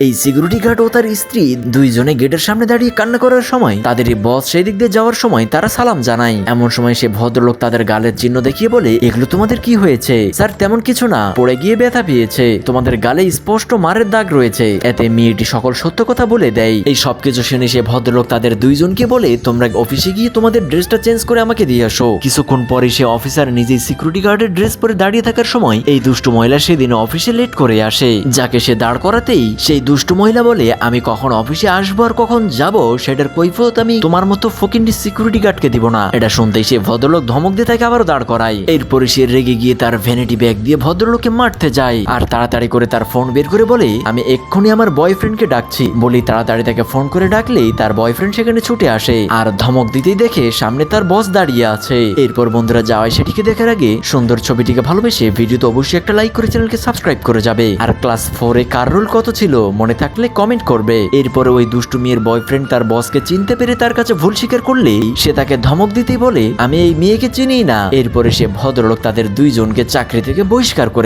এই security guard ও তার স্ত্রী দুইজনে গেটের সামনে দাঁড়িয়ে কান্না করার সময় তাদের বস সেই দিক দিয়ে যাওয়ার সময় তারা সালাম জানায়। এমন সময় সে ভদ্রলোক তাদের গালের চিহ্ন দেখিয়ে বলে, এগুলো তোমাদের কি হয়েছে? স্যার তেমন কিছু না, পড়ে গিয়ে ব্যথা পেয়েছে, তোমাদের গালে স্পষ্ট মারের দাগ রয়েছে। এতে মেয়েটি সকল সত্য কথা বলে দেয়। এই সবকিছু শুনে সে ভদ্রলোক তাদের দুইজনকে বলে, তোমরা অফিসে গিয়ে তোমাদের ড্রেসটা চেঞ্জ করে আমাকে দিয়ে আসো। কিছুক্ষণ পরে সে অফিসার নিজেই সিকিউরিটি গার্ডের ড্রেস পরে দাঁড়িয়ে থাকার সময় এই দুষ্টু মহিলা সেদিন অফিসে লেট করে আসে, যাকে সে দাঁড় করাতেই সেই দুষ্টু মহিলা বলে, আমি কখন অফিসে আসবো আর কখন যাব সেটার কৈফিয়ত আমি তোমার মতো ফকিন্ডি সিকিউরিটি গার্ডকে দিব না। এটা শুনতেই সে ভদ্রলোক ধমক দিয়ে তাকে আবারও দাঁড় করায়। এরপরে সে রেগে গিয়ে তার ভ্যানিটি ব্যাগ দিয়ে ভদ্রলোককে মারতে যায় আর তাড়াতাড়ি করে তার ফোন বের করে বলে, আমি এক্ষুনি আমার বয়ফ্রেন্ডকে ডাকছি। বলি তাড়াতাড়ি তাকে ফোন করে ডাকলেই তার বয়ফ্রেন্ড সেখানে ছুটে আসে আর ধমক দিতেই দেখে সামনে তার বস দাঁড়িয়ে আছে। এরপর বন্ধুরা যাওয়ায় সেটিকে দেখার আগে সুন্দর ছবিটিকে ভালোবেসে ভিডিওতে অবশ্যই একটা লাইক করে চ্যানেলকে সাবস্ক্রাইব করে যাবে। আর ক্লাস 4-এ কার রোল কত ছিল মনে থাকলে কমেন্ট করবে। এরপরে ওই দুষ্টু মেয়ের বয়ফ্রেন্ড তার বসকে চিনতে পেরে তার কাছে ভুল স্বীকার করলেই সে তাকে ধমক দিতেই বলে, আমি এই মেয়েকে চিনি না। এরপরে সে ভদ্রলোক তাদের দুইজনকে চাকরি থেকে বহিষ্কার করে